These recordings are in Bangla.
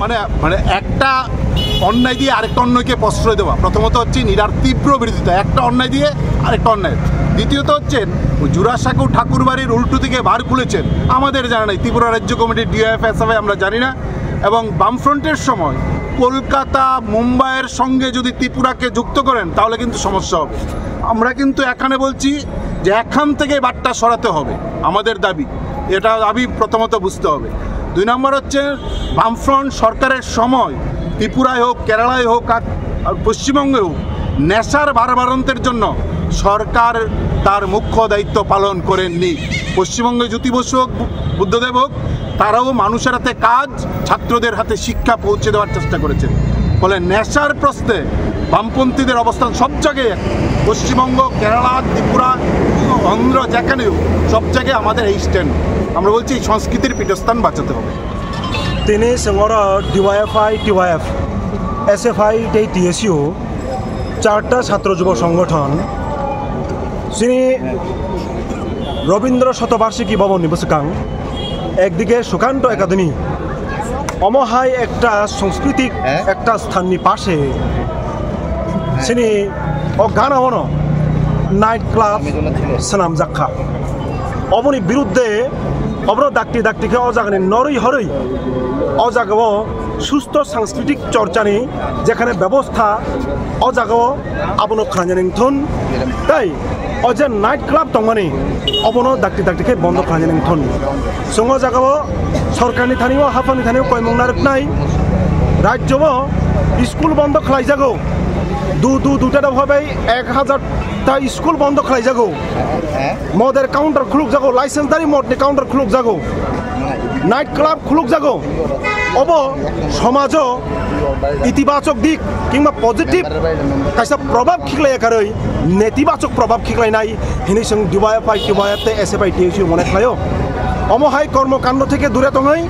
মানে মানে একটা অন্যায় দিয়ে আরেকটা অন্যায়কে প্রশ্রয় দেওয়া, প্রথমত হচ্ছে নিরার তীব্র বিরোধিতা, একটা অন্যায় দিয়ে আরেকটা অন্যায়। দ্বিতীয়ত হচ্ছেন জোড়াসাঁকো ঠাকুরবাড়ির উল্টো থেকে বার খুলেছেন, আমাদের জানা নেই, ত্রিপুরা রাজ্য কমিটির ডিওএফএসএফ আমরা জানি না। এবং বামফ্রন্টের সময় কলকাতা মুম্বাইয়ের সঙ্গে যদি ত্রিপুরাকে যুক্ত করেন তাহলে কিন্তু সমস্যা হবে। আমরা কিন্তু এখানে বলছি যে এখান থেকে বারটা সরাতে হবে, আমাদের দাবি, এটা দাবি প্রথমত বুঝতে হবে। 2 নম্বর হচ্ছে বামফ্রন্ট সরকারের সময় ত্রিপুরায় হোক, কেরালায় হোক, পশ্চিমবঙ্গে হোক, নেশার বাড়বাড়ন্তের জন্য সরকার তার মুখ্য দায়িত্ব পালন করেননি। পশ্চিমবঙ্গে জ্যোতি বসু হোক, বুদ্ধদেব হোক, তারাও মানুষের হাতে কাজ, ছাত্রদের হাতে শিক্ষা পৌঁছে দেওয়ার চেষ্টা করেছেন। ফলে নেশার প্রশ্নে বামপন্থীদের অবস্থান সব জায়গায়, পশ্চিমবঙ্গ, কেরালা, ত্রিপুরা, অন্ধ্র, যেখানেও সব জায়গায় আমাদের এই স্ট্যান্ড। আমরা বলছি এই সংস্কৃতির পীঠস্থান বাঁচাতে হবে। তিনি সঙ্গর ডিওয়াইএফআই, টিওয়াইএফ, এসএফআই, টিএসইউ 4টা ছাত্র যুব সংগঠন যিনি রবীন্দ্র শতবার্ষিকী ভবন নিবসকাং একদিকে সুকান্ত একাডেমি অমহায় একটা সাংস্কৃতিক একটা স্থাননি পাশে তিনি অজ্ঞান নাইট ক্লাব সানাম জাক্ষা অবনি বিরুদ্ধে অবরোধ ডাকতে ডাকতে অজাগানি নরই হরই অজাগাও সুস্থ সাংস্কৃতিক চর্চানি যেখানে ব্যবস্থা অজাগাও আবনো খানাজানিংথন তাই অজে নাইট ক্লাব দংমানি অবনো ডাকতে ডাকতে বন্ধ খানাজানিংথন সঙ্গ জাগাও সরকারনি থানিও হাফানি থানিও কয়মংনার নাই রাজ্যও স্কুল বন্ধ খালাইজাগো দুটা ভাবে 1000টা স্কুল বন্ধ খালাইজাগো মদের কাউন্টার খুলুক যাগো লাইসেন্সদারি মদনি কাউন্টার খুলুক যাগো নাইট ক্লাব খুলুক যাগো অব সমাজ ইতিবাচক দিক কিংবা পজিটিভ কাইসা প্রভাব খিকলাই নেতিবাচক প্রভাব খিকলাই নাই হিনি সঙ্গ ডিওয়াইএফআই, টিওয়াইএফ, এসএফআই, টিএসইউ মনে খালাইও অমহাই কর্মকাণ্ড থেকে দূরে তঙই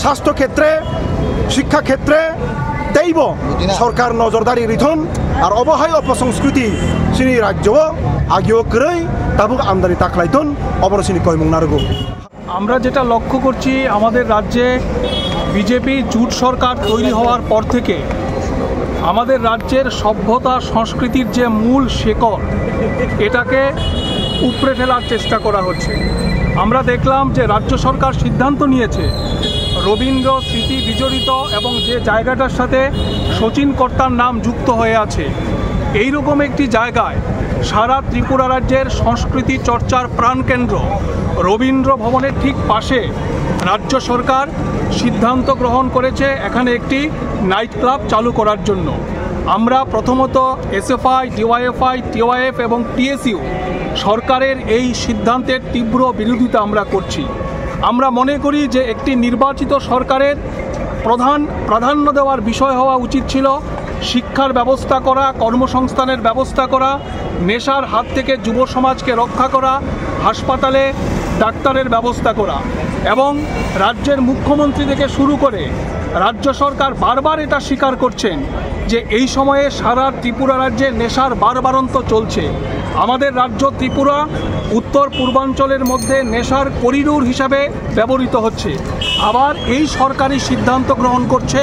স্বাস্থ্য ক্ষেত্রে, শিক্ষা ক্ষেত্রে দেব সরকার নজরদারি রিথন আর অবহায় অপসংস্কৃতি সিনি রাজ্য আগিও করে তাবুক আমদানি তাকলাইতন অবরসিনি কয়মংনারগো। আমরা যেটা লক্ষ্য করছি, আমাদের রাজ্যে বিজেপি জোট সরকার তৈরি হওয়ার পর থেকে আমাদের রাজ্যের সভ্যতা সংস্কৃতির যে মূল শেকড় এটাকে উপড়ে ফেলার চেষ্টা করা হচ্ছে। আমরা দেখলাম যে রাজ্য সরকার সিদ্ধান্ত নিয়েছে রবীন্দ্র স্মৃতি বিজড়িত এবং যে জায়গাটার সাথে শচীন কর্তার নাম যুক্ত হয়ে আছে এইরকম একটি জায়গায় সারা ত্রিপুরা রাজ্যের সংস্কৃতি চর্চার প্রাণকেন্দ্র রবীন্দ্র ভবনের ঠিক পাশে রাজ্য সরকার সিদ্ধান্ত গ্রহণ করেছে এখানে একটি নাইট ক্লাব চালু করার জন্য। আমরা প্রথমত এসএফআই, ডিওয়াইএফআই, টিওয়াইএফ এবং টিএসইউ সরকারের এই সিদ্ধান্তের তীব্র বিরোধিতা আমরা করছি। আমরা মনে করি যে একটি নির্বাচিত সরকারের প্রাধান্য দেওয়ার বিষয় হওয়া উচিত ছিল শিক্ষার ব্যবস্থা করা, কর্মসংস্থানের ব্যবস্থা করা, নেশার হাত থেকে যুব সমাজকে রক্ষা করা, হাসপাতালে ডাক্তারের ব্যবস্থা করা। এবং রাজ্যের মুখ্যমন্ত্রী থেকে শুরু করে রাজ্য সরকার বারবার এটা স্বীকার করছেন যে এই সময়ে সারা ত্রিপুরা রাজ্যে নেশার বাড়বাড়ন্ত চলছে। আমাদের রাজ্য ত্রিপুরা উত্তর পূর্বাঞ্চলের মধ্যে নেশার করিডোর হিসাবে ব্যবহৃত হচ্ছে। আবার এই সরকারি সিদ্ধান্ত গ্রহণ করছে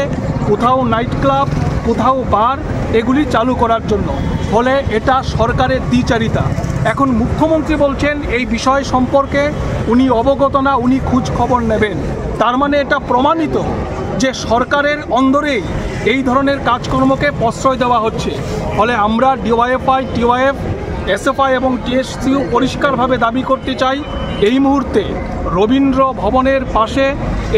কোথাও নাইট ক্লাব, কোথাও বার এগুলি চালু করার জন্য। ফলে এটা সরকারের দ্বিচারিতা। এখন মুখ্যমন্ত্রী বলছেন এই বিষয় সম্পর্কে উনি অবগত না, উনি খোঁজ খবর নেবেন। তার মানে এটা প্রমাণিত যে সরকারের অন্দরেই এই ধরনের কাজকর্মকে প্রশ্রয় দেওয়া হচ্ছে। ফলে আমরা ডিওয়াইএফআই, টিওয়াইএফ, এসএফআই এবং টিএসইউ পরিষ্কারভাবে দাবি করতে চাই এই মুহূর্তে রবীন্দ্র ভবনের পাশে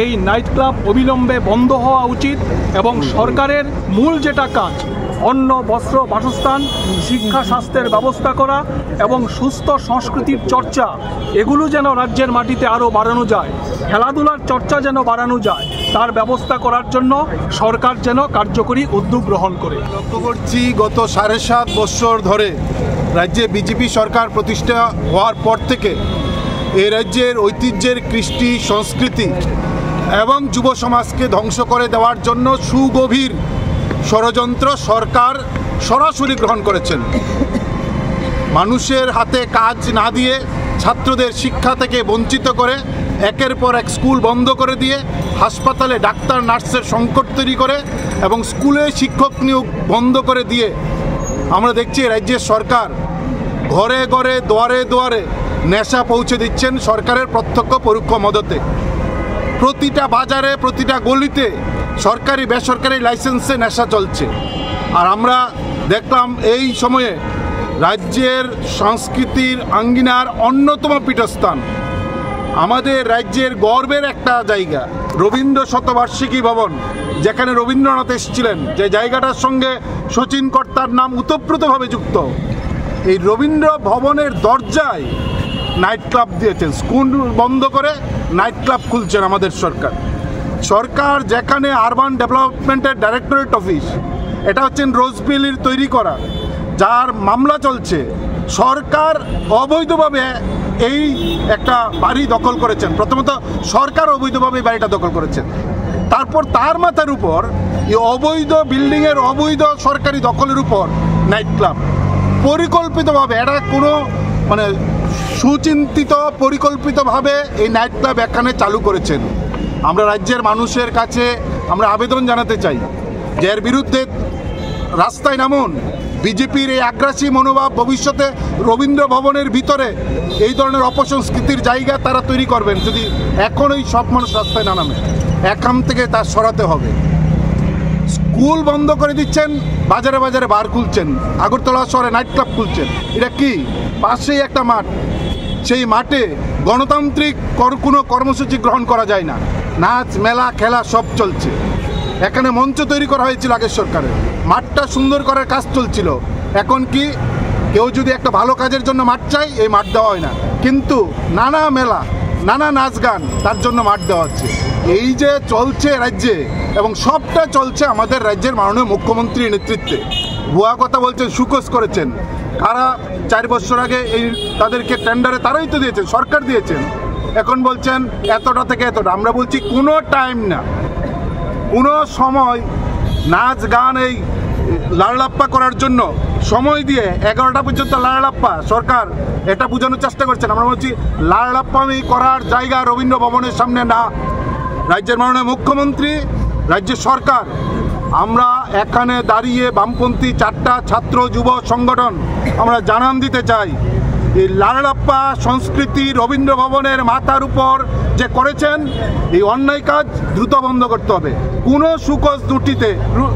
এই নাইট ক্লাব অবিলম্বে বন্ধ হওয়া উচিত এবং সরকারের মূল যেটা কাজ অন্ন, বস্ত্র, বাসস্থান, শিক্ষা, স্বাস্থ্যের ব্যবস্থা করা এবং সুস্থ সংস্কৃতির চর্চা এগুলো যেন রাজ্যের মাটিতে আরও বাড়ানো যায়, খেলাধুলার চর্চা যেন বাড়ানো যায়, তার ব্যবস্থা করার জন্য সরকার যেন কার্যকরী উদ্যোগ গ্রহণ করে। লক্ষ্য করছি গত 7.5 বছর ধরে রাজ্যে বিজেপি সরকার প্রতিষ্ঠা হওয়ার পর থেকে এই রাজ্যের ঐতিহ্যের কৃষ্টি, সংস্কৃতি এবং যুব সমাজকে ধ্বংস করে দেওয়ার জন্য সুগভীর ষড়যন্ত্র সরকার সরাসরি গ্রহণ করেছেন। মানুষের হাতে কাজ না দিয়ে ছাত্রদের শিক্ষা থেকে বঞ্চিত করে একের পর এক স্কুল বন্ধ করে দিয়ে হাসপাতালে ডাক্তার নার্সের সংকট তৈরি করে এবং স্কুলে শিক্ষক নিয়োগ বন্ধ করে দিয়ে আমরা দেখছি রাজ্যের সরকার ঘরে ঘরে দুয়ারে দুয়ারে নেশা পৌঁছে দিচ্ছেন সরকারের প্রত্যক্ষ পরোক্ষ মদতে। প্রতিটা বাজারে প্রতিটা গলিতে সরকারি বেসরকারি লাইসেন্সে নেশা চলছে। আর আমরা দেখলাম এই সময়ে রাজ্যের সংস্কৃতির আঙ্গিনার অন্যতম পীঠস্থান, আমাদের রাজ্যের গর্বের একটা জায়গা রবীন্দ্র শতবার্ষিকী ভবন, যেখানে রবীন্দ্রনাথ এসেছিলেন, যে জায়গাটার সঙ্গে শচীন কর্তার নাম ওতপ্রোতভাবে যুক্ত। এই রবীন্দ্র ভবনের দরজায় নাইট ক্লাব দিয়েছেন, স্কুল বন্ধ করে নাইট ক্লাব খুলছেন আমাদের সরকার। সরকার যেখানে আরবান ডেভেলপমেন্টের ডাইরেক্টরেট অফিস, এটা হচ্ছেন রোজভ্যালির তৈরি করা, যার মামলা চলছে, সরকার অবৈধভাবে এই একটা বাড়ি দখল করেছেন। প্রথমত সরকার অবৈধভাবে এই বাড়িটা দখল করেছেন, তারপর তার মাথার উপর এই অবৈধ বিল্ডিংয়ের অবৈধ সরকারি দখলের উপর নাইট ক্লাব পরিকল্পিতভাবে, এটা কোনো মানে সুচিন্তিত পরিকল্পিতভাবে এই নাইট ক্লাব এখানে চালু করেছেন। আমরা রাজ্যের মানুষের কাছে আমরা আবেদন জানাতে চাই যে এর বিরুদ্ধে রাস্তায় নামুন। বিজেপির এই আগ্রাসী মনোভাব ভবিষ্যতে রবীন্দ্র ভবনের ভিতরে এই ধরনের অপসংস্কৃতির জায়গা তারা তৈরি করবেন যদি এখনই সব মানুষ রাস্তায় না নামে। এখান থেকে তা সরাতে হবে। স্কুল বন্ধ করে দিচ্ছেন, বাজারে বাজারে বার খুলছেন, আগরতলা শহরে নাইট ক্লাব খুলছেন। এটা কি? পাশেই একটা মাঠ, সেই মাঠে গণতান্ত্রিক কোনো কর্মসূচি গ্রহণ করা যায় না, নাচ মেলা খেলা সব চলছে। এখানে মঞ্চ তৈরি করা হয়েছিল আগের সরকারের, মাঠটা সুন্দর করার কাজ চলছিল। এখন কি কেউ যদি একটা ভালো কাজের জন্য মাঠ চাই, এই মাঠ দেওয়া হয় না, কিন্তু নানা মেলা নানা নাচ গান তার জন্য মাঠ দেওয়া হচ্ছে। এই যে চলছে রাজ্যে, এবং সবটা চলছে আমাদের রাজ্যের মাননীয় মুখ্যমন্ত্রীর নেতৃত্বে। ভুয়া কথা বলছেন, সুকোস করেছেন। কারা 4 বছর আগে এই তাদেরকে টেন্ডারে তারাই তো দিয়েছেন, সরকার দিয়েছেন। এখন বলছেন এতটা থেকে এতটা। আমরা বলছি কোনো টাইম না, কোনো সময় নাচ গান এই লাড়লাপ্পা করার জন্য সময় দিয়ে 11টা পর্যন্ত লাড়লাপ্পা সরকার এটা বোঝানোর চেষ্টা করছেন। আমরা বলছি লাড়লাপ্পামি করার জায়গা রবীন্দ্র ভবনের সামনে না। রাজ্যের মাননীয় মুখ্যমন্ত্রী, রাজ্য সরকার, আমরা এখানে দাঁড়িয়ে বামপন্থী 4টা ছাত্র যুব সংগঠন আমরা জানান দিতে চাই, এই লাড়লাপ্পা সংস্কৃতি রবীন্দ্র ভবনের মাথার উপর যে করেছেন, এই অন্যায় কাজ দ্রুত বন্ধ করতে হবে। কোনো সুকোজ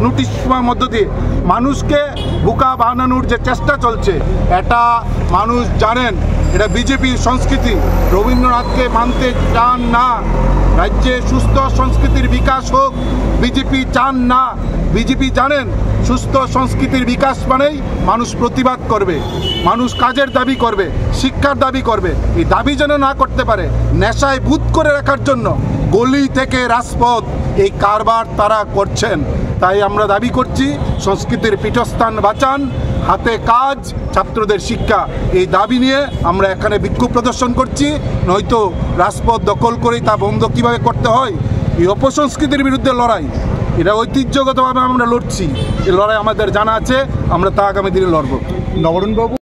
নোটিশ মধ্য দিয়ে মানুষকে বোকা বানানোর যে চেষ্টা চলছে, এটা মানুষ জানেন এটা বিজেপির সংস্কৃতি। রবীন্দ্রনাথকে মানতে চান না, রাজ্যে সুস্থ সংস্কৃতির বিকাশ হোক বিজেপি চান না। বিজেপি জানেন সুস্থ সংস্কৃতির বিকাশ মানেই মানুষ প্রতিবাদ করবে, মানুষ কাজের দাবি করবে, শিক্ষার দাবি করবে। এই দাবি যেন না করতে পারে, নেশায় ভূত করে রাখার জন্য গলি থেকে রাজপথ এই কারবার তারা করছেন। তাই আমরা দাবি করছি সংস্কৃতির পীঠস্থান বাঁচান, হাতে কাজ, ছাত্রদের শিক্ষা। এই দাবি নিয়ে আমরা এখানে বিক্ষোভ প্রদর্শন করছি। নয়তো রাজপথ দখল করেই তা বন্ধ কীভাবে করতে হয়, এই অপসংস্কৃতির বিরুদ্ধে লড়াই, এটা ঐতিহ্যগতভাবে আমরা লড়ছি। এই লড়াই আমাদের জানা আছে, আমরা তা আগামী দিনে লড়ব। নবরুণবাবু